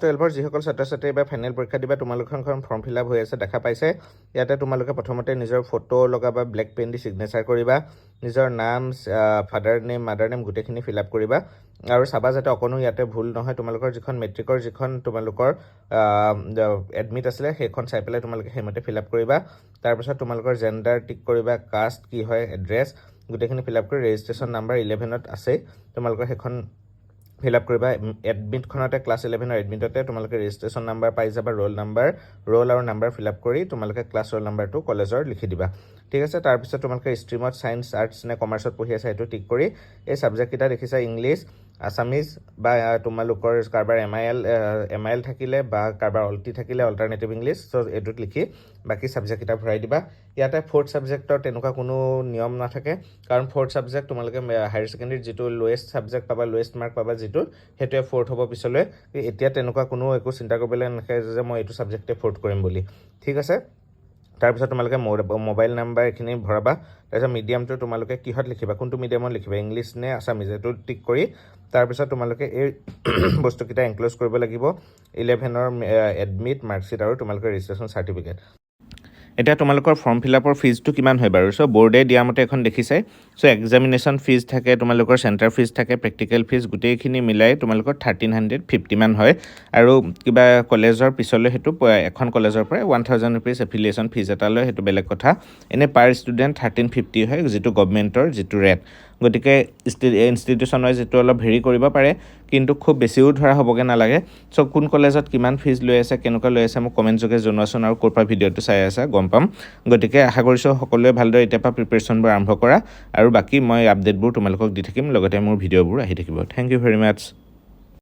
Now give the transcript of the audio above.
12 যিসকল ছাত্ৰ-ছাত্ৰী এবাৰ ফাইনেল পৰীক্ষা দিবা তোমালোকখন ফৰ্ম ফিল আপ হৈ আছে দেখা পাইছে ইয়াতে তোমালোকে প্ৰথমতে নিজৰ ফটো লগাবা ব্লেক পেন দি সিগনেচাৰ কৰিবা নিজৰ নাম ফাদাৰ নেম মাদাৰ নেম গোটেইখিনি ফিল আপ কৰিবা আৰু চাবা যাতে অকনো ইয়াতে ভুল নহয় তোমালোকৰ যিখন মেট্ৰিকৰ যিখন তোমালোকৰ এডমিট আছিলে সেইখন চাই পেলাই তোমালোকে হেমতে ফিল আপ কৰিবা তাৰ পিছত তোমালোকৰ জেন্ডাৰ টিক কৰিবা কাষ্ট কি হয় এড্ৰেছ গোটেইখিনি ফিল আপ কৰি ৰেজিষ্ট্ৰেচন নাম্বাৰ 11ত আছে তোমালোকৰ সেইখন fill up কৰিবা এডমিট খনতে ক্লাস 11 ৰ এডমিটতে তোমালোকে ৰেজিষ্ট্ৰেচন নাম্বাৰ পাই যাবা ৰোল আৰু নাম্বাৰ ফিল আপ কৰি তোমালোকে ক্লাস ৰোল নাম্বাৰটো কলেজৰ লিখি দিবা ঠিক আছে তাৰ পিছত তোমালোকে ষ্ট্ৰীমত সায়েন্স আৰ্টছ নে কমাৰ্চত পঢ়ি আছে এটো টিক কৰি এই সাবজেক্ট কিটা দেখিছা ইংলিশ আসামিজ বা তোমালোকৰ কাৰবাৰ এমআইএল থাকিলে বা কাৰবাৰ অলটি থাকিলে অল্টাৰনেটিভ ইংলিশ সো এটোত লিখি বাকি সাবজেক্ট কিটা ভৰাই দিবা ইয়াতে ফোৰ্থ সাবজেক্টৰ তেনেকুৱা কোনো নিয়ম নাথাকে কাৰণ ফোৰ্থ সাবজেক্ট তোমালোকে হায়াৰ সেকেন্ডাৰী যেটো লোয়েষ্ট সাবজেক্ট পাবা লোয়েষ্ট মাৰ্ক পাবা যেটো হেটোৱে ফোৰ্থ হ'ব পিছলৈ এতিয়া তেনেকুৱা কোনো একো চিন্তা কৰিবলে নাথাকে যে মই এটো সাবজেক্টে ফোৰ্থ কৰিম বুলি ঠিক আছে তাৰ পিছত তোমালোকে মোবাইল নাম্বাৰ এখিনি ভৰাবা তাৰপিছত মিডিয়ামটো তোমালোকে কিহত লিখিবা কোনটো মিডিয়ামত লিখিবা ইংলিশ নে আসামিজ এটো টিক কৰি তাৰ পিছত তোমালোকে এই বস্তু কিটা এনক্লোজ কৰিব লাগিব 11 ৰ এডমিট মাৰ্কশিট আৰু তোমালোকৰ ৰেজিষ্ট্ৰেচন সাৰ্টিফিকেট এটা তোমালোকৰ ফৰ্ম ফিল আপৰ ফিজটো কিমান হয় বাৰু সো বৰ্ডে দিয়া মতে এখন দেখিছে সো এক্সামিনেশন ফিজ থাকে তোমালোকৰ সেন্টাৰ ফিজ থাকে প্ৰেক্টিকেল ফিজ গুটেইখিনি মিলাই তোমালোকৰ 1350 মান হয় আৰু কিবা কলেজৰ পিছলৈ হেতু এখন কলেজৰ পৰা 1000 रुपीस এফিলিয়েশন ফিজ এটা লয় হেতু বেলেগ কথা এনে পাৰ ষ্টুডেন্ট 1350 হয় যেটো গভৰ্ণমেন্টৰ যেটো ৰেট গতিকে ইনষ্টিটিউচন ওয়াইজ যেটো অলপ ভেৰি কৰিব পাৰে কিন্তু খুব বেছিও ধৰা হ'বগে নালাগে সো কোন কলেজত কিমান ফিজ লৈ আছে কেনেকুৱা লৈ আছে মোক কমেন্ট যোগে জনোৱাচোন আৰু কোৰপা ভিডিওটো চাই আছে গম পাম গতিকে আশা কৰিছো সকলোৱে ভালদৰে এতিয়াপা প্ৰিপাৰেচনবোৰ আৰম্ভ কৰা আৰু বাকি মই আপডেটবোৰ তোমালোকক দি থাকিম লগতে মোৰ ভিডিওবোৰ আহি থাকিব থ্যাংক ইউ ভেৰি মাচ